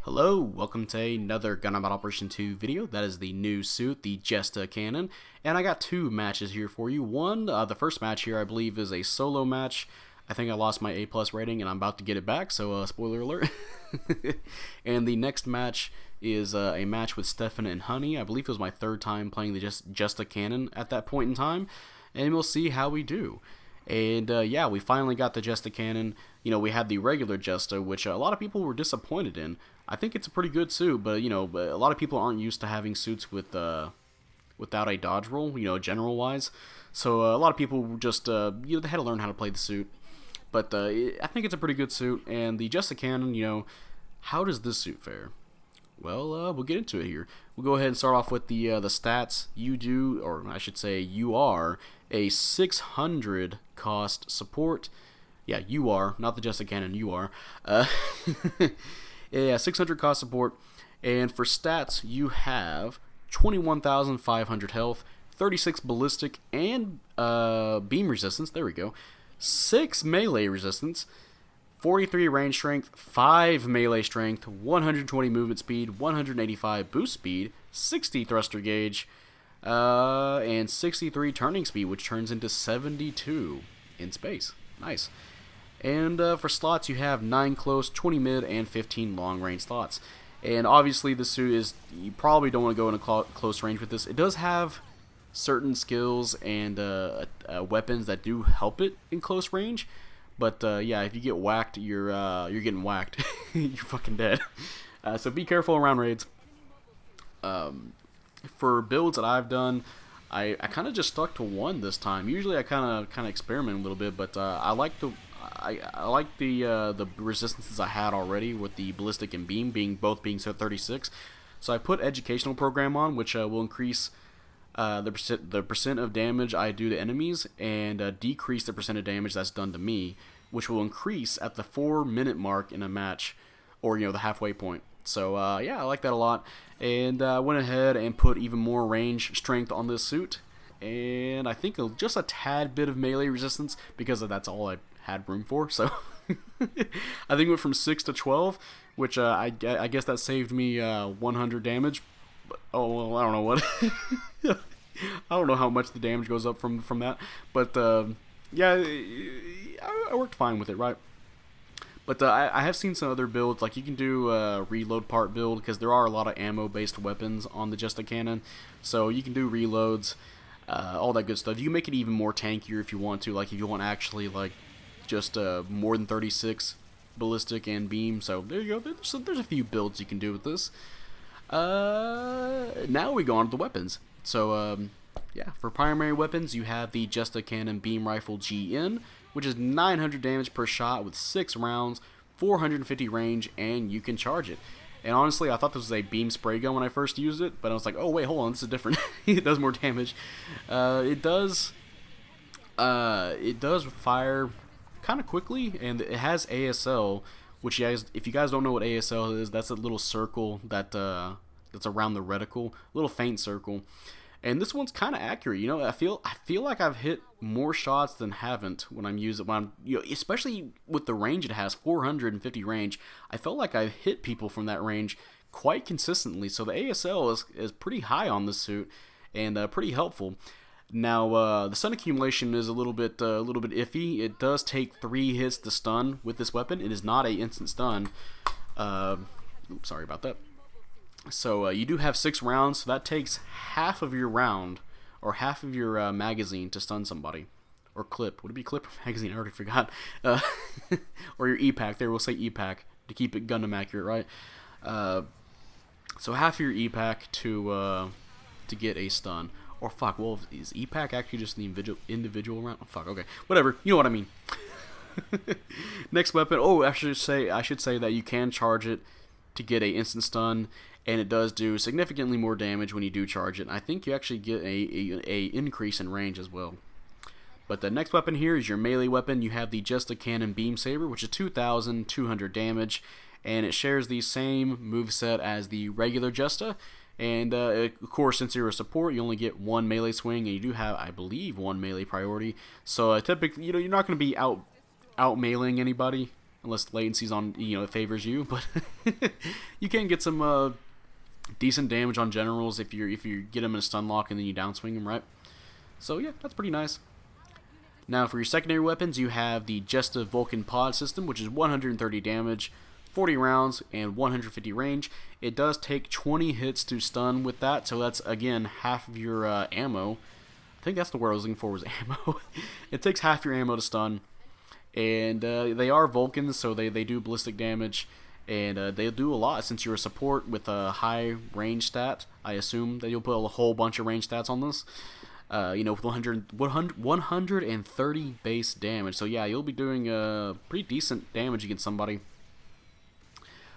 Hello, welcome to another Gundam Operation 2 video. That is the new suit, the Jesta cannon, and I got two matches here for you. One, the first match here I believe is a solo match. I think I lost my A+ rating and I'm about to get it back, so spoiler alert. And the next match is a match with Stefan and Honey. I believe it was my third time playing the Jesta cannon at that point in time, and we'll see how we do. And yeah, we finally got the Jesta cannon. You know, we had the regular Jesta, which a lot of people were disappointed in. I think it's a pretty good suit, but you know, a lot of people aren't used to having suits with without a dodge roll, you know, general wise. So a lot of people just you know, they had to learn how to play the suit. But I think it's a pretty good suit. And the Jesta cannon, you know, how does this suit fare? Well, we'll get into it here. We'll go ahead and start off with the stats. You do, or I should say, you are a 600 cost support. Yeah, you are, not the Jesta cannon. You are. Yeah, 600 cost support. And for stats, you have 21,500 health, 36 ballistic and beam resistance. There we go. 6 melee resistance. 43 range strength, 5 melee strength, 120 movement speed, 185 boost speed, 60 thruster gauge, and 63 turning speed, which turns into 72 in space. Nice. And for slots, you have 9 close, 20 mid, and 15 long range slots. And obviously, the suit is, you probably don't want to go in a close range with this. It does have certain skills and weapons that do help it in close range. But yeah, if you get whacked, you're getting whacked. You're fucking dead. So be careful around raids. For builds that I've done, I kind of just stuck to one this time. Usually I kind of experiment a little bit, but I like the resistances I had already with the ballistic and beam both being set 36. So I put educational program on, which will increase the percent of damage I do to enemies and decrease the percent of damage that's done to me, which will increase at the 4-minute mark in a match, or you know, the halfway point. So yeah, I like that a lot, and I went ahead and put even more range strength on this suit, and I think just a tad bit of melee resistance because that's all I had room for. So I think it went from 6 to 12, which I guess that saved me 100 damage. Oh, well, I don't know what. I don't know how much the damage goes up from that, but yeah, I worked fine with it, right? But I have seen some other builds, like you can do a reload part build, because there are a lot of ammo-based weapons on the Jesta cannon, so you can do reloads, all that good stuff. You can make it even more tankier if you want to, like if you want actually like just more than 36 ballistic and beam. So there you go. There's a few builds you can do with this. Now we go on to the weapons. So yeah, for primary weapons, you have the Jesta cannon beam rifle GN, which is 900 damage per shot with 6 rounds, 450 range, and you can charge it. And honestly, I thought this was a beam spray gun when I first used it, but I was like, oh wait, hold on, this is different. It does more damage. It does fire kind of quickly, and it has ASL, which you guys, if you guys don't know what ASL is, that's a little circle that that's around the reticle, a little faint circle. And this one's kind of accurate. You know, I feel like I've hit more shots than haven't when I'm using you know, especially with the range it has, 450 range. I felt like I've hit people from that range quite consistently. So the ASL is pretty high on this suit and pretty helpful. Now the stun accumulation is a little bit iffy. It does take 3 hits to stun with this weapon. It is not a instant stun. Oops, sorry about that. So you do have 6 rounds, so that takes half of your round, or half of your magazine to stun somebody. Or clip. Would it be clip or magazine? I already forgot. Or your E-Pack. There, we'll say E-Pack to keep it Gundam accurate, right? So half of your E-Pack to get a stun. Or fuck, well, is E-Pack actually just an individual round? Oh, fuck, okay. Whatever, you know what I mean. Next weapon. Oh, I should say that you can charge it to get a instant stun, and it does do significantly more damage when you do charge it. And I think you actually get a increase in range as well. But the next weapon here is your melee weapon. You have the Jesta cannon beam saber, which is 2,200 damage, and it shares the same moveset as the regular Jesta. And of course, since you're a support, you only get 1 melee swing, and you do have, I believe, 1 melee priority. So typically, you know, you're not going to be out meleeing anybody unless latency's on, it favors you. But you can get some decent damage on generals if you get them in a stun lock and then you downswing them, right? So yeah, that's pretty nice. Now for your secondary weapons, you have the Jesta Vulcan Pod system, which is 130 damage, 40 rounds, and 150 range. It does take 20 hits to stun with that, so that's, again, half of your ammo. I think that's the word I was looking for, was ammo. It takes half your ammo to stun, and they are Vulcans, so they do ballistic damage, and they do a lot. Since you're a support with a high range stat, I assume that you'll put a whole bunch of range stats on this. With 130 base damage. So yeah, you'll be doing pretty decent damage against somebody.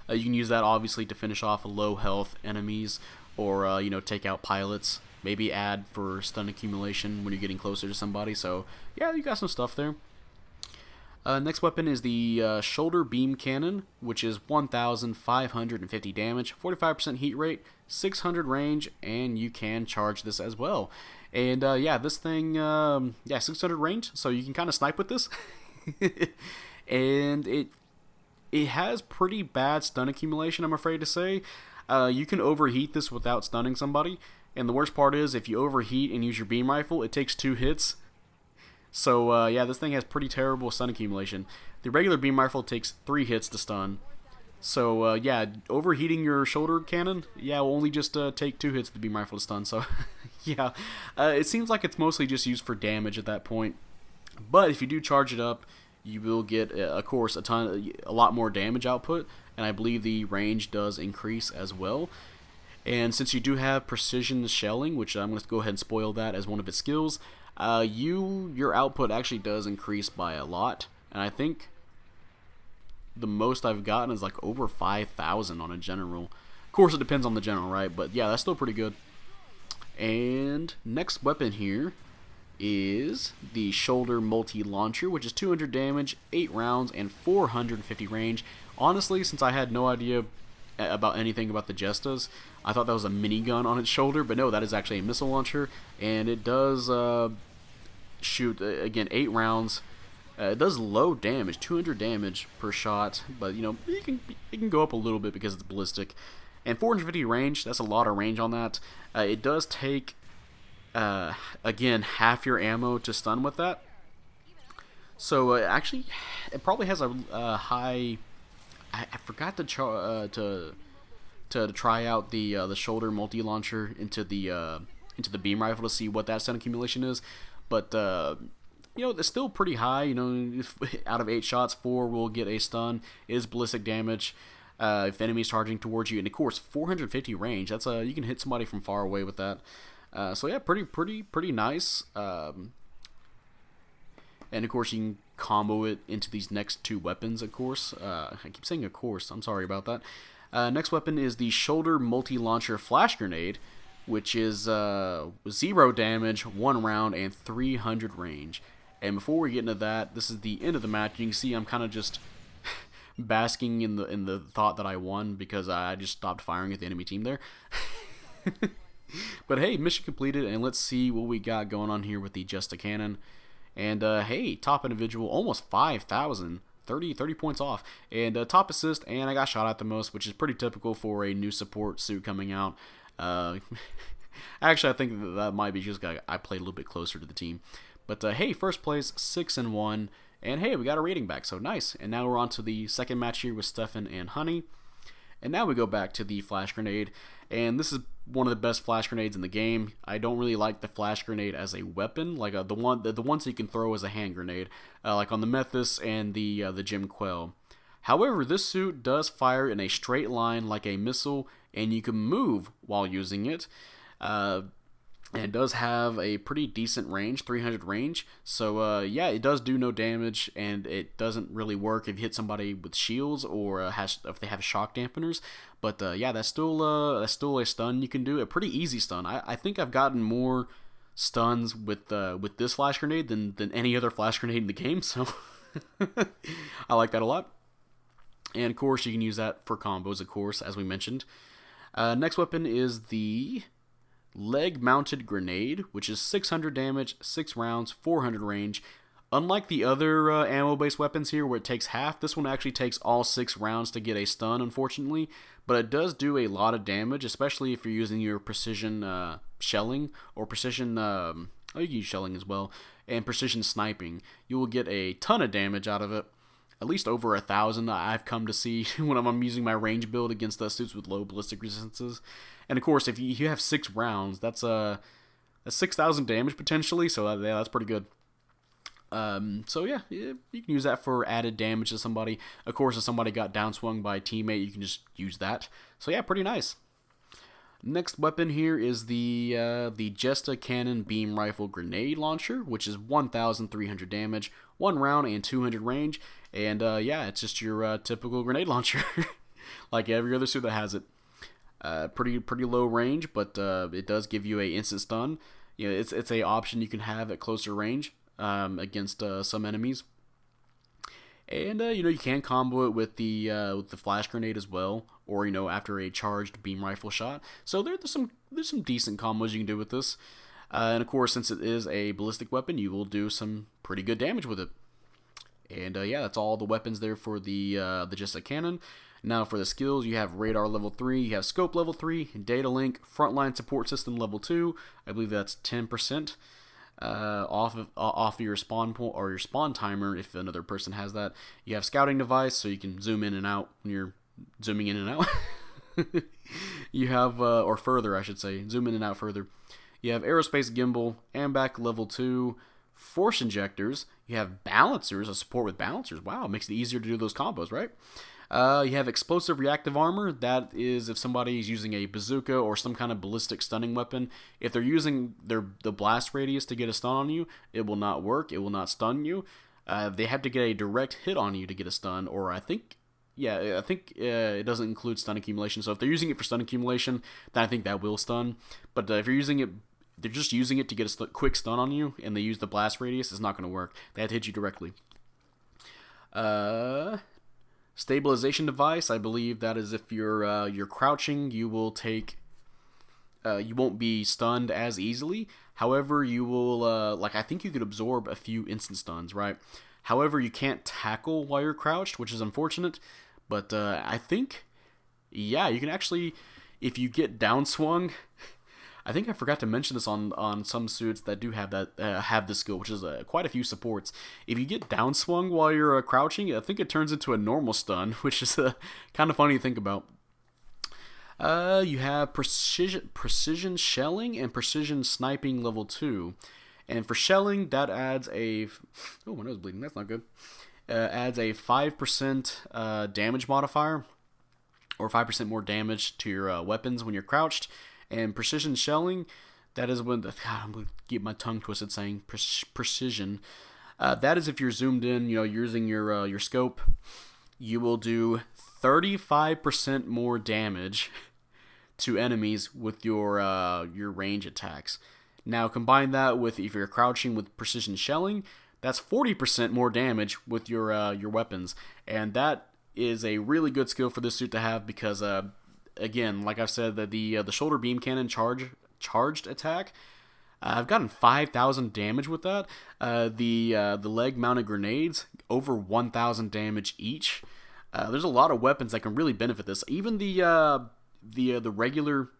You can use that obviously to finish off low health enemies, or take out pilots. Maybe add for stun accumulation when you're getting closer to somebody. So yeah, you got some stuff there. Next weapon is the Shoulder Beam Cannon, which is 1,550 damage, 45% heat rate, 600 range, and you can charge this as well. And yeah, this thing, 600 range, so you can kind of snipe with this. And it has pretty bad stun accumulation, I'm afraid to say. You can overheat this without stunning somebody, and the worst part is if you overheat and use your beam rifle, it takes 2 hits. So yeah, this thing has pretty terrible stun accumulation. The regular beam rifle takes 3 hits to stun. So yeah, overheating your shoulder cannon, yeah, will only just take 2 hits to beam rifle to stun. So yeah, it seems like it's mostly just used for damage at that point. But if you do charge it up, you will get, of course, a lot more damage output, and I believe the range does increase as well. And since you do have precision shelling, which I'm going to go ahead and spoil that as one of its skills, your output actually does increase by a lot, and I think the most I've gotten is like over 5,000 on a general. Of course, it depends on the general, right? But yeah, that's still pretty good. And next weapon here is the Shoulder Multi-Launcher, which is 200 damage, 8 rounds, and 450 range. Honestly, since I had no idea about anything about the Jestas, I thought that was a minigun on its shoulder, but no, that is actually a missile launcher, and it does shoot, again, 8 rounds. It does low damage, 200 damage per shot, but it can go up a little bit because it's ballistic. And 450 range, that's a lot of range on that. It does take, again, half your ammo to stun with that. So actually, it probably has a high. I forgot to try out the shoulder multi-launcher into the beam rifle to see what that stun accumulation is, but it's still pretty high. Out of 8 shots, 4 will get a stun. It is ballistic damage if enemies charging towards you, and of course 450 range. That's you can hit somebody from far away with that. So yeah, pretty nice. And of course you can combo it into these next 2 weapons. Of course, I keep saying of course. I'm sorry about that. Next weapon is the Shoulder Multi-Launcher Flash Grenade, which is 0 damage, 1 round, and 300 range. And before we get into that, this is the end of the match. You can see I'm kind of just basking in the thought that I won because I just stopped firing at the enemy team there. But hey, mission completed, and let's see what we got going on here with the Jesta Cannon. And hey, top individual, almost 5,000. 30 points off, and top assist, and I got shot at the most, which is pretty typical for a new support suit coming out. Actually, I think that might be just I played a little bit closer to the team. But hey, first place, 6-1, and hey, we got a rating back, so nice. And now we're on to the second match here with Stefan and Honey. And now we go back to the flash grenade, and this is one of the best flash grenades in the game. I don't really like the flash grenade as a weapon, like the ones that you can throw as a hand grenade, like on the Methus and the Jim Quell. However, this suit does fire in a straight line like a missile, and you can move while using it. And it does have a pretty decent range, 300 range. So yeah, it does do no damage, and it doesn't really work if you hit somebody with shields or if they have shock dampeners. But yeah, that's still a stun you can do, a pretty easy stun. I think I've gotten more stuns with this flash grenade than any other flash grenade in the game. So I like that a lot. And of course, you can use that for combos, of course, as we mentioned. Next weapon is the Leg Mounted Grenade, which is 600 damage, 6 rounds, 400 range. Unlike the other ammo-based weapons here where it takes half, this one actually takes all 6 rounds to get a stun, unfortunately. But it does do a lot of damage, especially if you're using your precision shelling or precision... you can use shelling as well, and precision sniping. You will get a ton of damage out of it. At least over 1,000 I've come to see when I'm using my range build against suits with low ballistic resistances. And of course, if you have 6 rounds, that's 6,000 damage potentially, so yeah, that's pretty good. So yeah, you can use that for added damage to somebody. Of course, if somebody got downswung by a teammate, you can just use that. So yeah, pretty nice. Next weapon here is the Jesta Cannon Beam Rifle Grenade Launcher, which is 1,300 damage, 1 round, and 200 range. And yeah, it's just your typical grenade launcher, like every other suit that has it. Pretty low range, but it does give you a instant stun. You know, it's a option you can have at closer range against some enemies. And you know, you can combo it with the flash grenade as well, or you know, after a charged beam rifle shot. So there's some decent combos you can do with this. And of course, since it is a ballistic weapon, you will do some pretty good damage with it. And yeah, that's all the weapons there for the Jesta Cannon. Now for the skills, you have radar level 3, you have scope level 3, data link, frontline support system level 2. I believe that's 10%. Off of your spawn point or your spawn timer if another person has that. You have scouting device, so you can zoom in and out when you're zooming in and out. You have or further, I should say, zoom in and out further. You have aerospace gimbal, AMBAC level 2, force injectors. You have balancers, a support with balancers. Wow, it makes it easier to do those combos, right? You have explosive reactive armor. That is if somebody is using a bazooka or some kind of ballistic stunning weapon. If they're using the blast radius to get a stun on you, it will not work. It will not stun you. They have to get a direct hit on you to get a stun, or I think it doesn't include stun accumulation. So if they're using it for stun accumulation, then I think that will stun. But if you're using it, they're just using it to get a quick stun on you, and they use the blast radius, it's not going to work. They have to hit you directly. Stabilization device, I believe that is if you're crouching, you will take, you won't be stunned as easily. However, you will, I think you could absorb a few instant stuns, right? However, you can't tackle while you're crouched, which is unfortunate. But I think, yeah, you can actually, if you get downswung. I think I forgot to mention this on some suits that do have that have this skill, which is quite a few supports. If you get downswung while you're crouching, I think it turns into a normal stun, which is kind of funny to think about. You have precision shelling and precision sniping level 2, and for shelling that adds a my nose is bleeding. That's not good. Adds a 5% damage modifier, or 5% more damage to your weapons when you're crouched. And precision shelling, that is when I'm going to get my tongue twisted saying precision. That is if you're zoomed in, you know, using your scope, you will do 35% more damage to enemies with your range attacks. Now combine that with if you're crouching with precision shelling, that's 40% more damage with your weapons, and that is a really good skill for this suit to have because again, like I've said, the shoulder beam cannon charged attack, I've gotten 5,000 damage with that. The leg mounted grenades, over 1,000 damage each. There's a lot of weapons that can really benefit this. Even the regular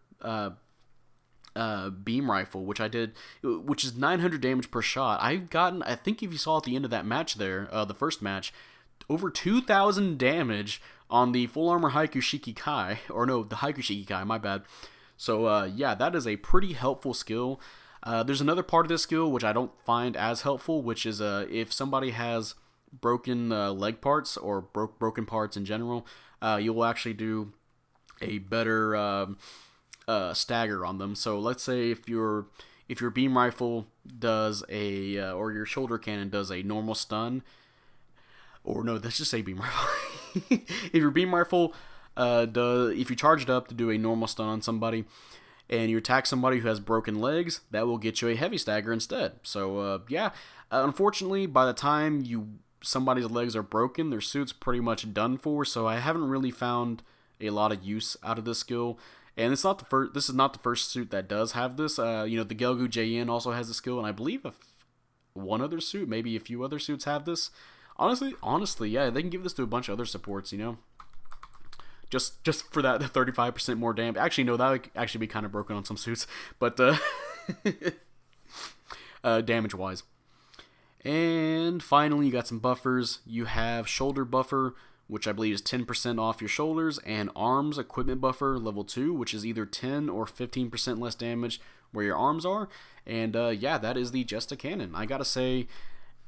beam rifle, which I did, which is 900 damage per shot. I've gotten, I think if you saw at the end of that match there, the first match, over 2,000 damage on the full armor Haikushiki Kai, or no, the Haikushiki Kai, my bad. So yeah, that is a pretty helpful skill. There's another part of this skill which I don't find as helpful, which is if somebody has broken leg parts or broken parts in general, you will actually do a better stagger on them. So let's say if your beam rifle does a or your shoulder cannon does a normal stun, or no, let's just say beam rifle. If your beam rifle if you charge it up to do a normal stun on somebody, and you attack somebody who has broken legs, that will get you a heavy stagger instead. So yeah, unfortunately, by the time somebody's legs are broken, their suit's pretty much done for. So I haven't really found a lot of use out of this skill. And it's not the first. This is not the first suit that does have this. You know, the Gelgu JN also has the skill, and I believe one other suit, maybe a few other suits have this. Honestly, yeah, they can give this to a bunch of other supports, you know. Just for that 35% more damage. Actually, no, that would actually be kind of broken on some suits, but damage wise. And finally, you got some buffers. You have shoulder buffer, which I believe is 10% off your shoulders, and arms equipment buffer level 2, which is either 10 or 15% less damage where your arms are. And yeah, that is the Jesta cannon. I gotta say,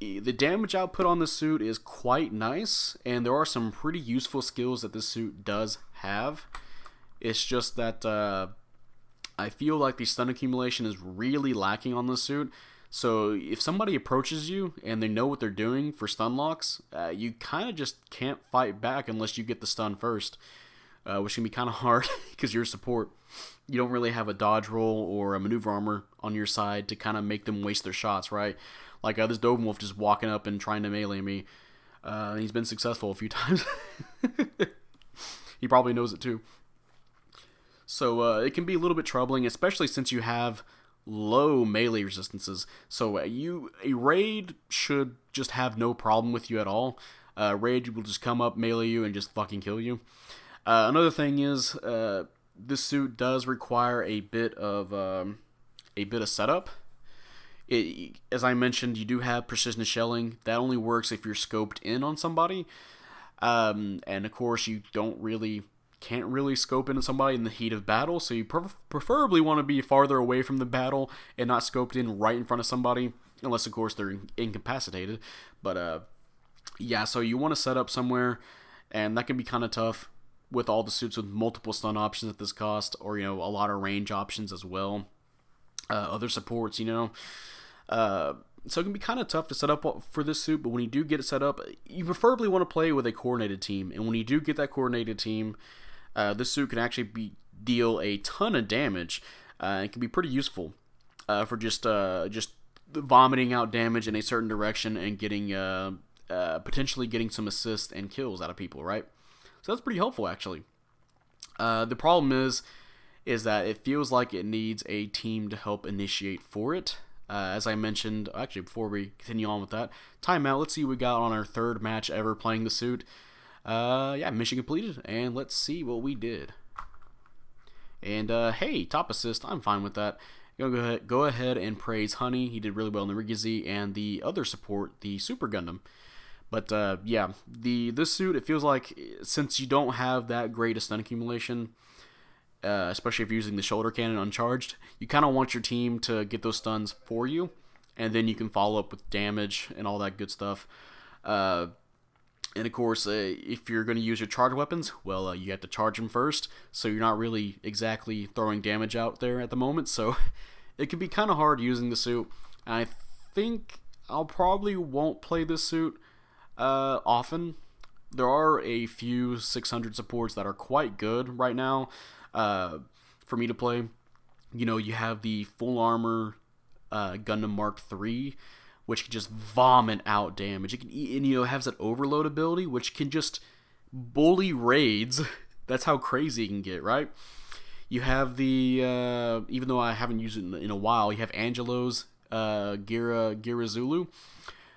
the damage output on this suit is quite nice, and there are some pretty useful skills that this suit does have. It's just that I feel like the stun accumulation is really lacking on this suit. So if somebody approaches you and they know what they're doing for stun locks, you kind of just can't fight back unless you get the stun first, which can be kind of hard because you're a support. You don't really have a dodge roll or a maneuver armor on your side to kind of make them waste their shots, right? Like this Dovenwolf just walking up and trying to melee me. He's been successful a few times. He probably knows it too. So it can be a little bit troubling, especially since you have low melee resistances. So a raid should just have no problem with you at all. Raid will just come up, melee you, and just fucking kill you. Another thing is this suit does require a bit of setup. As I mentioned, you do have precision shelling. That only works if you're scoped in on somebody. And of course, you can't really scope into somebody in the heat of battle, so you preferably want to be farther away from the battle and not scoped in right in front of somebody, unless of course they're incapacitated. But yeah, so you want to set up somewhere, and that can be kind of tough with all the suits with multiple stun options at this cost, or a lot of range options as well. Other supports, so it can be kind of tough to set up for this suit, but when you do get it set up, you preferably want to play with a coordinated team. And when you do get that coordinated team, this suit can actually deal a ton of damage. It can be pretty useful for just vomiting out damage in a certain direction and getting potentially getting some assists and kills out of people, right? So that's pretty helpful, actually. The problem is that it feels like it needs a team to help initiate for it. As I mentioned, actually, before we continue on with that, timeout. Let's see what we got on our third match ever playing the suit. Yeah, mission completed, and let's see what we did. And hey, top assist, I'm fine with that. Go ahead and praise Honey. He did really well in the Rigizi and the other support, the Super Gundam. But yeah, this suit, it feels like since you don't have that great a stun accumulation, especially if you're using the shoulder cannon uncharged, you kind of want your team to get those stuns for you, and then you can follow up with damage and all that good stuff. And of course, if you're going to use your charge weapons, well, you have to charge them first, so you're not really exactly throwing damage out there at the moment, so it can be kind of hard using the suit. And I think I'll probably won't play this suit often. There are a few 600 supports that are quite good right now. For me to play. You have the full armor Gundam Mark III, which can just vomit out damage. It can, and it has that overload ability, which can just bully raids. That's how crazy it can get, right? You have the even though I haven't used it in a while, you have Angelo's Gira Zulu,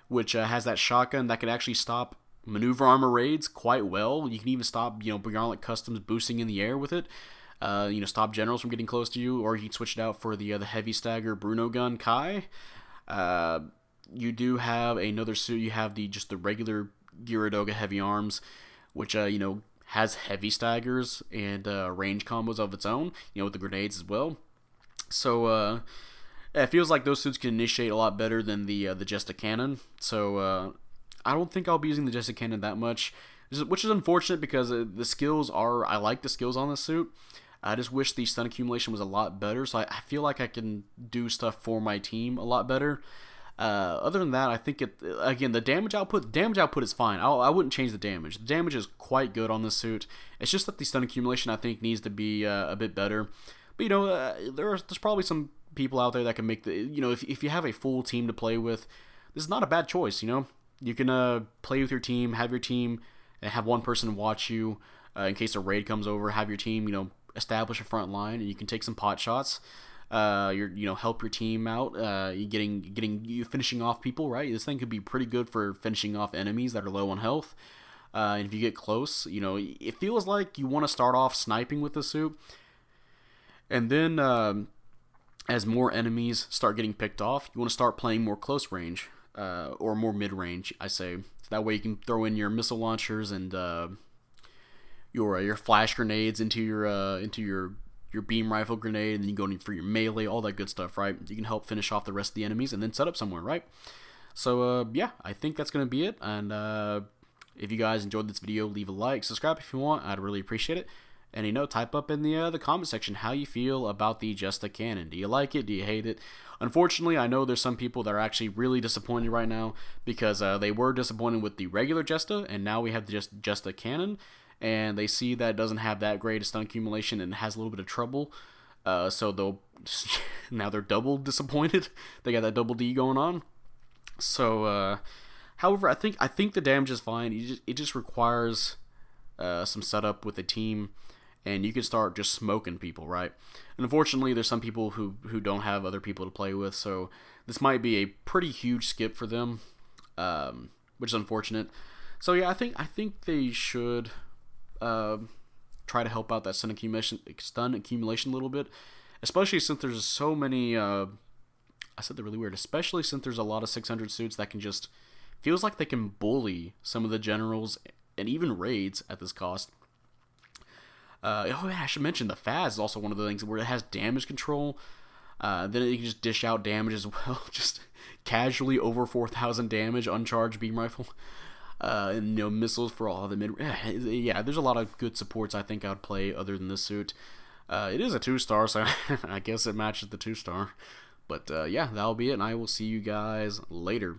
which has that shotgun that can actually stop maneuver armor raids quite well. You can even stop Beyond Customs boosting in the air with it. Stop generals from getting close to you, or you can switch it out for the heavy stagger Bruno gun Kai. You do have another suit. You have the regular Gyaradoga heavy arms, which has heavy staggers and range combos of its own. With the grenades as well. So it feels like those suits can initiate a lot better than the Jesta cannon. So I don't think I'll be using the Jesta cannon that much, which is unfortunate because the skills I like the skills on this suit. I just wish the stun accumulation was a lot better, so I feel like I can do stuff for my team a lot better. Other than that, I think the damage output is fine. I wouldn't change the damage. The damage is quite good on this suit. It's just that the stun accumulation I think needs to be a bit better. But there's probably some people out there that can make if you have a full team to play with, this is not a bad choice. You can play with your team, have your team, and have one person watch you in case a raid comes over. Have your team, establish a front line, and you can take some pot shots. help your team out. You finishing off people, right? This thing could be pretty good for finishing off enemies that are low on health. And if you get close, it feels like you want to start off sniping with the suit, and then as more enemies start getting picked off, you want to start playing more close range, or more mid range, I say. So that way you can throw in your missile launchers and your flash grenades into your beam rifle grenade, and then you go in for your melee, all that good stuff, right? You can help finish off the rest of the enemies and then set up somewhere, right? So yeah, I think that's gonna be it. And if you guys enjoyed this video, leave a like, subscribe if you want. I'd really appreciate it. And type up in the comment section how you feel about the Jesta cannon. Do you like it? Do you hate it? Unfortunately, I know there's some people that are actually really disappointed right now because they were disappointed with the regular Jesta, and now we have the Jesta cannon, and they see that it doesn't have that great stun accumulation and has a little bit of trouble. So now they're double disappointed. They got that double D going on. So, however, I think the damage is fine. It just requires some setup with a team, and you can start just smoking people, right? And unfortunately, there's some people who don't have other people to play with, so this might be a pretty huge skip for them, which is unfortunate. So yeah, I think they should try to help out that stun accumulation a little bit, especially since there's so many. I said they're really weird, especially since there's a lot of 600 suits that can just feels like they can bully some of the generals and even raids at this cost. Oh yeah, I should mention the Faz is also one of the things where it has damage control. Then it can just dish out damage as well, just casually over 4,000 damage, uncharged beam rifle, and missiles for all the mid. Yeah, there's a lot of good supports I think I would play other than this suit. It is a 2-star, so I guess it matches the 2-star. But yeah, that'll be it, and I will see you guys later.